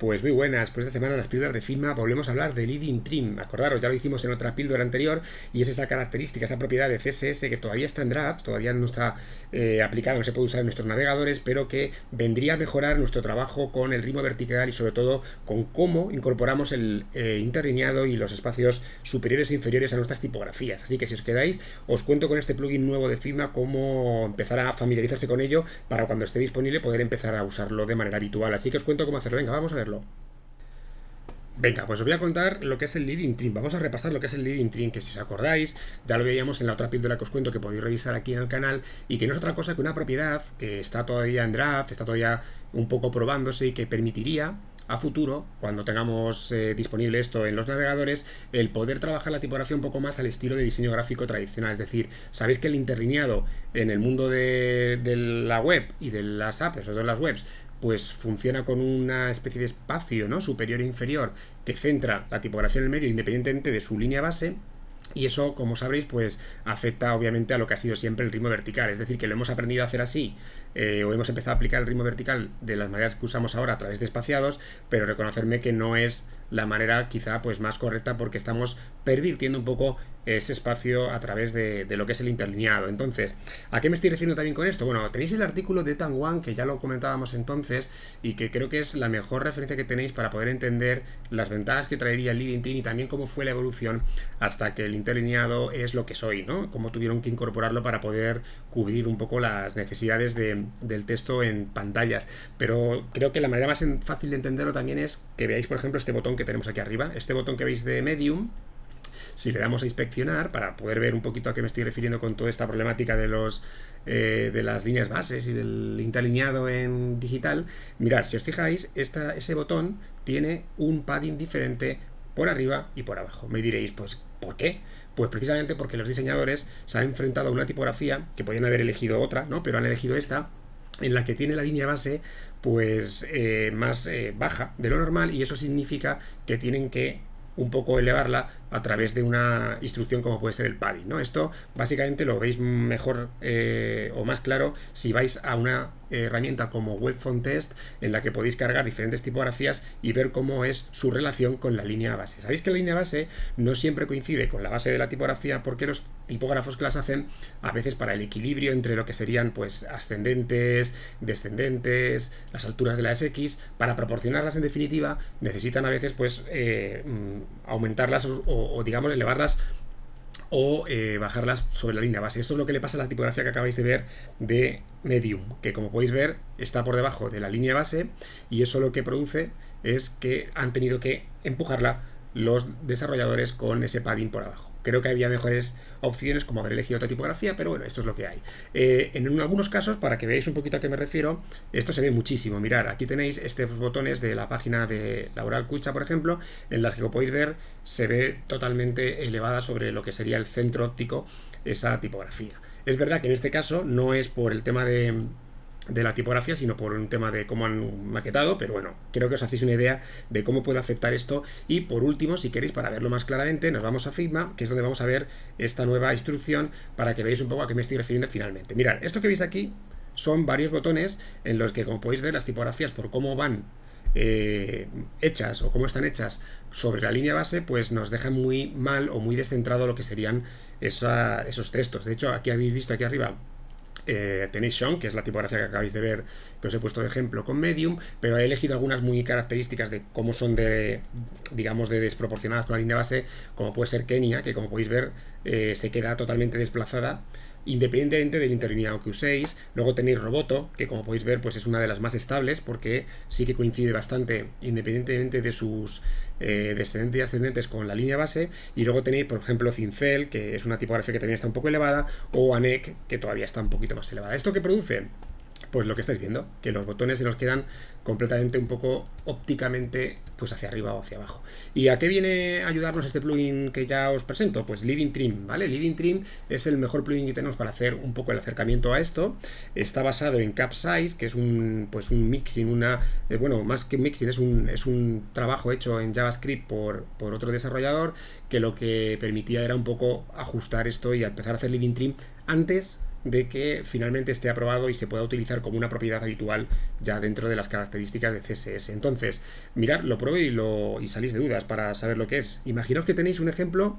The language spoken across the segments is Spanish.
Pues muy buenas, pues esta semana en las píldoras de Figma volvemos a hablar de Living Trim. Acordaros, ya lo hicimos en otra píldora anterior y es esa característica, esa propiedad de CSS que todavía está en draft, todavía no está aplicado, no se puede usar en nuestros navegadores, pero que vendría a mejorar nuestro trabajo con el ritmo vertical y sobre todo con cómo incorporamos el interlineado y los espacios superiores e inferiores a nuestras tipografías. Así que si os quedáis, os cuento con este plugin nuevo de Figma cómo empezar a familiarizarse con ello para cuando esté disponible poder empezar a usarlo de manera habitual. Así que os cuento cómo hacerlo. Venga, vamos a verlo. Venga, pues os voy a contar lo que es el Living Trim. Vamos a repasar lo que es el Living Trim, que si os acordáis, ya lo veíamos en la otra píldora que os cuento, que podéis revisar aquí en el canal, y que no es otra cosa que una propiedad que está todavía en draft, está todavía un poco probándose y que permitiría a futuro, cuando tengamos disponible esto en los navegadores, el poder trabajar la tipografía un poco más al estilo de diseño gráfico tradicional. Es decir, sabéis que el interlineado en el mundo de la web y de las apps, o de las webs, pues funciona con una especie de espacio, ¿no?, superior e inferior que centra la tipografía en el medio independientemente de su línea base. Y eso, como sabréis, pues afecta obviamente a lo que ha sido siempre el ritmo vertical. Es decir, que lo hemos aprendido a hacer así, o hemos empezado a aplicar el ritmo vertical de las maneras que usamos ahora a través de espaciados, pero reconocerme que no es la manera quizá pues más correcta, porque estamos pervirtiendo un poco ese espacio a través de lo que es el interlineado. Entonces, ¿a qué me estoy refiriendo también con esto? Bueno, tenéis el artículo de Tan Wan, que ya lo comentábamos entonces, y que creo que es la mejor referencia que tenéis para poder entender las ventajas que traería el Living Trim y también cómo fue la evolución hasta que el interlineado es lo que es hoy, ¿no? Cómo tuvieron que incorporarlo para poder cubrir un poco las necesidades del texto en pantallas. Pero creo que la manera más fácil de entenderlo también es que veáis, por ejemplo, este botón que tenemos aquí arriba, este botón que veis de Medium. Si le damos a inspeccionar, para poder ver un poquito a qué me estoy refiriendo con toda esta problemática de las líneas bases y del interlineado en digital, mirad, si os fijáis, ese botón tiene un padding diferente por arriba y por abajo. Me diréis, pues, ¿por qué? Pues precisamente porque los diseñadores se han enfrentado a una tipografía, que podían haber elegido otra, ¿no?, pero han elegido esta, en la que tiene la línea base pues más baja de lo normal, y eso significa que tienen que un poco elevarla a través de una instrucción como puede ser el padding, ¿no? Esto básicamente lo veis mejor o más claro si vais a una herramienta como Web Font Test, en la que podéis cargar diferentes tipografías y ver cómo es su relación con la línea base. Sabéis que la línea base no siempre coincide con la base de la tipografía, porque los tipógrafos que las hacen, a veces para el equilibrio entre lo que serían pues ascendentes, descendentes, las alturas de las X, para proporcionarlas en definitiva, necesitan a veces pues aumentarlas o digamos elevarlas o bajarlas sobre la línea base. Esto es lo que le pasa a la tipografía que acabáis de ver de Medium, que como podéis ver está por debajo de la línea base, y eso lo que produce es que han tenido que empujarla los desarrolladores con ese padding por abajo. Creo que había mejores opciones, como haber elegido otra tipografía, pero bueno, esto es lo que hay. En algunos casos, para que veáis un poquito a qué me refiero, esto se ve muchísimo. Mirad, aquí tenéis estos botones de la página de Laboral Cucha, por ejemplo, en las que, como podéis ver, se ve totalmente elevada sobre lo que sería el centro óptico esa tipografía. Es verdad que en este caso no es por el tema de la tipografía, sino por un tema de cómo han maquetado, pero bueno, creo que os hacéis una idea de cómo puede afectar esto. Y por último, si queréis, para verlo más claramente, nos vamos a Figma, que es donde vamos a ver esta nueva instrucción, para que veáis un poco a qué me estoy refiriendo finalmente. Mirad, esto que veis aquí son varios botones en los que, como podéis ver, las tipografías, por cómo van hechas o cómo están hechas sobre la línea base, pues nos dejan muy mal o muy descentrado lo que serían esos textos. De hecho, aquí habéis visto aquí arriba, tenéis Sean, que es la tipografía que acabáis de ver, que os he puesto de ejemplo con Medium, pero he elegido algunas muy características de cómo son digamos, de desproporcionadas con la línea base, como puede ser Kenia, que como podéis ver se queda totalmente desplazada independientemente del interlineado que uséis. Luego tenéis Roboto, que como podéis ver pues es una de las más estables, porque sí que coincide bastante independientemente de sus descendentes y ascendentes con la línea base. Y luego tenéis, por ejemplo, Cincel, que es una tipografía que también está un poco elevada, o Anek, que todavía está un poquito más elevada. ¿Esto qué produce? Pues lo que estáis viendo, que los botones se nos quedan completamente un poco ópticamente pues hacia arriba o hacia abajo. ¿Y a qué viene a ayudarnos este plugin que ya os presento? Pues Living Trim, ¿vale? Living Trim es el mejor plugin que tenemos para hacer un poco el acercamiento a esto. Está basado en Capsize, que es un mixing, bueno, más que mixing, es un trabajo hecho en JavaScript por otro desarrollador, que lo que permitía era un poco ajustar esto y empezar a hacer Living Trim antes de que finalmente esté aprobado y se pueda utilizar como una propiedad habitual ya dentro de las características de CSS. Entonces, mirad, lo pruebo y salís de dudas para saber lo que es. Imaginaos que tenéis un ejemplo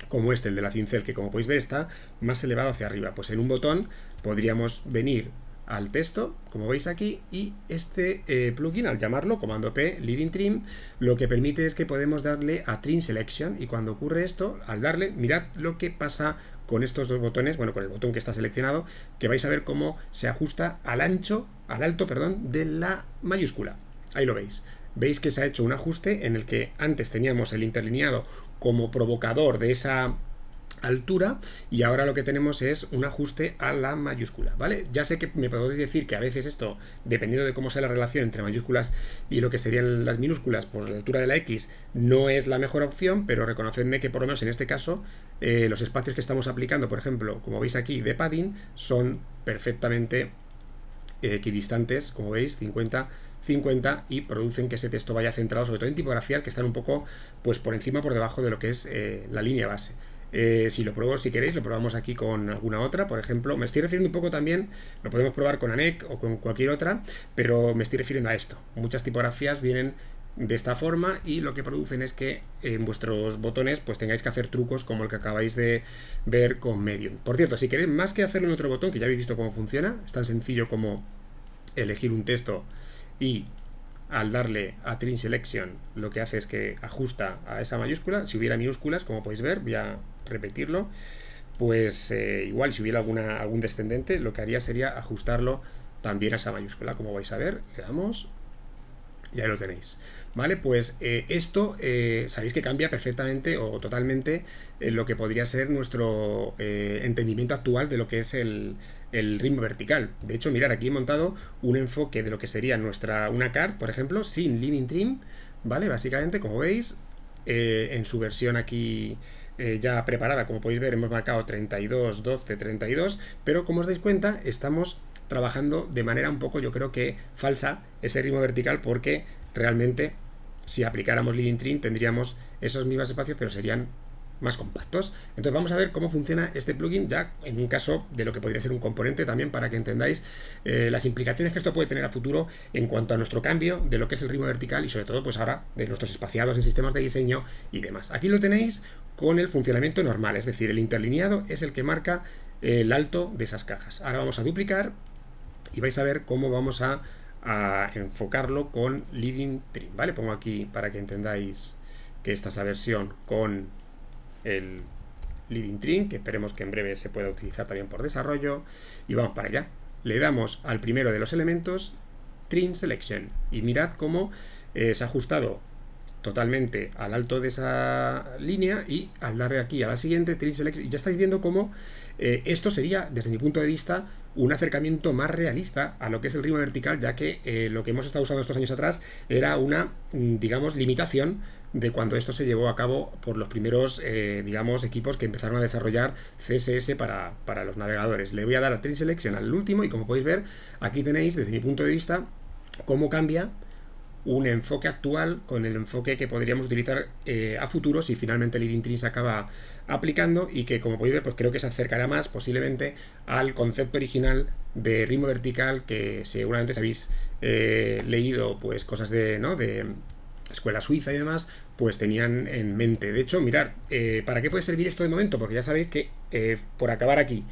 como este, el de la cincel, que como podéis ver está más elevado hacia arriba. Pues en un botón podríamos venir al texto, como veis aquí, y este plugin, al llamarlo comando P, Leading Trim, lo que permite es que podemos darle a Trim Selection, y cuando ocurre esto, al darle, mirad lo que pasa con estos dos botones, bueno, con el botón que está seleccionado, que vais a ver cómo se ajusta al alto, perdón, de la mayúscula. Ahí lo veis. Veis que se ha hecho un ajuste en el que antes teníamos el interlineado como provocador de esa altura, y ahora lo que tenemos es un ajuste a la mayúscula, ¿vale? Ya sé que me podéis decir que a veces esto, dependiendo de cómo sea la relación entre mayúsculas y lo que serían las minúsculas por la altura de la X, no es la mejor opción, pero reconocedme que por lo menos en este caso los espacios que estamos aplicando, por ejemplo, como veis aquí de padding, son perfectamente equidistantes, como veis, 50 y producen que ese texto vaya centrado, sobre todo en tipografías que están un poco pues por encima, por debajo de lo que es la línea base. Si lo pruebo, si queréis, lo probamos aquí con alguna otra, por ejemplo, me estoy refiriendo un poco también, lo podemos probar con ANEC o con cualquier otra, pero me estoy refiriendo a esto. Muchas tipografías vienen de esta forma y lo que producen es que en vuestros botones pues tengáis que hacer trucos como el que acabáis de ver con Medium. Por cierto, si queréis más que hacerlo en otro botón, que ya habéis visto cómo funciona, es tan sencillo como elegir un texto y al darle a Trim Selection lo que hace es que ajusta a esa mayúscula. Si hubiera minúsculas, como podéis ver, voy a repetirlo, pues igual si hubiera algún descendente, lo que haría sería ajustarlo también a esa mayúscula. Como vais a ver, le damos y ahí lo tenéis. Vale, pues esto sabéis que cambia perfectamente o totalmente lo que podría ser nuestro entendimiento actual de lo que es el ritmo vertical. De hecho, mirad, aquí he montado un enfoque de lo que sería una card, por ejemplo, sin Leading Trim, ¿vale? Básicamente, como veis, en su versión aquí ya preparada, como podéis ver, hemos marcado 32, 12, 32, pero como os dais cuenta, estamos trabajando de manera un poco, yo creo que falsa, ese ritmo vertical, porque realmente si aplicáramos Leading Trim tendríamos esos mismos espacios, pero serían más compactos. Entonces vamos a ver cómo funciona este plugin ya en un caso de lo que podría ser un componente, también para que entendáis las implicaciones que esto puede tener a futuro en cuanto a nuestro cambio de lo que es el ritmo vertical y sobre todo pues ahora de nuestros espaciados en sistemas de diseño y demás. Aquí lo tenéis con el funcionamiento normal, es decir, el interlineado es el que marca el alto de esas cajas. Ahora vamos a duplicar y vais a ver cómo vamos a enfocarlo con Leading Trim, ¿vale? Pongo aquí para que entendáis que esta es la versión con el Leading Trim, que esperemos que en breve se pueda utilizar también por desarrollo, y vamos para allá. Le damos al primero de los elementos Trim Selection y mirad cómo se ha ajustado totalmente al alto de esa línea, y al darle aquí a la siguiente Trim Selection, ya estáis viendo cómo esto sería, desde mi punto de vista, un acercamiento más realista a lo que es el ritmo vertical, ya que lo que hemos estado usando estos años atrás era una, digamos, limitación de cuando esto se llevó a cabo por los primeros, digamos, equipos que empezaron a desarrollar CSS para los navegadores. Le voy a dar a Trim Selection al último y como podéis ver, aquí tenéis, desde mi punto de vista, cómo cambia un enfoque actual con el enfoque que podríamos utilizar a futuro si finalmente Leading Trim se acaba aplicando, y que como podéis ver pues creo que se acercará más posiblemente al concepto original de ritmo vertical que seguramente si habéis leído pues cosas de, ¿no?, de escuela suiza y demás, pues tenían en mente. De hecho, mirad, ¿para qué puede servir esto de momento? Porque ya sabéis que por acabar aquí,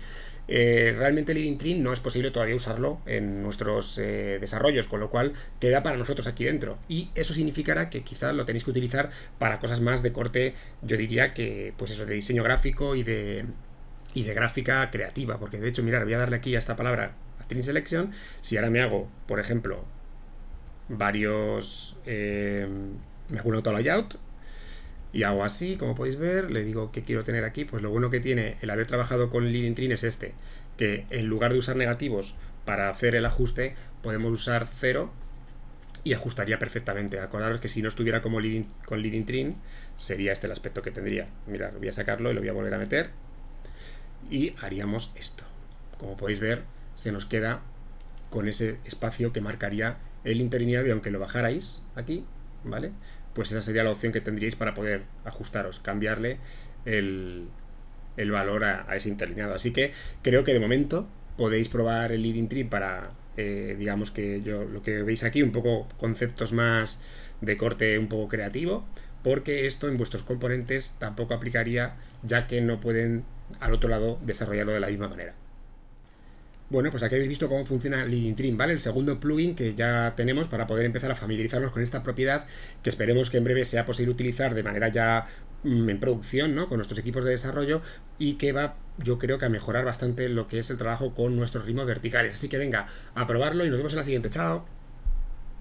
realmente Leading Trim no es posible todavía usarlo en nuestros desarrollos, con lo cual queda para nosotros aquí dentro, y eso significará que quizás lo tenéis que utilizar para cosas más de corte, yo diría que pues eso, de diseño gráfico y de gráfica creativa, porque de hecho, mirad, voy a darle aquí a esta palabra a Trim Selection. Si ahora me hago, por ejemplo, varios me hago un auto layout y hago así, como podéis ver, le digo que quiero tener aquí, pues lo bueno que tiene el haber trabajado con Leading Trim es que en lugar de usar negativos para hacer el ajuste, podemos usar 0 y ajustaría perfectamente. Acordaros que si no estuviera con Leading Trim, sería este el aspecto que tendría. Mirad, voy a sacarlo y lo voy a volver a meter y haríamos esto. Como podéis ver, se nos queda con ese espacio que marcaría el interlineado, y aunque lo bajarais aquí, ¿vale?, pues esa sería la opción que tendríais para poder ajustaros, cambiarle el el valor a ese interlineado. Así que creo que de momento podéis probar el leading trim para, digamos que yo lo que veis aquí, un poco conceptos más de corte un poco creativo, porque esto en vuestros componentes tampoco aplicaría, ya que no pueden al otro lado desarrollarlo de la misma manera. Bueno, pues aquí habéis visto cómo funciona Leading Trim, ¿vale? El segundo plugin que ya tenemos para poder empezar a familiarizarnos con esta propiedad, que esperemos que en breve sea posible utilizar de manera ya en producción, ¿no? Con nuestros equipos de desarrollo, y que va, yo creo que a mejorar bastante lo que es el trabajo con nuestros ritmos verticales. Así que venga, a probarlo y nos vemos en la siguiente. ¡Chao!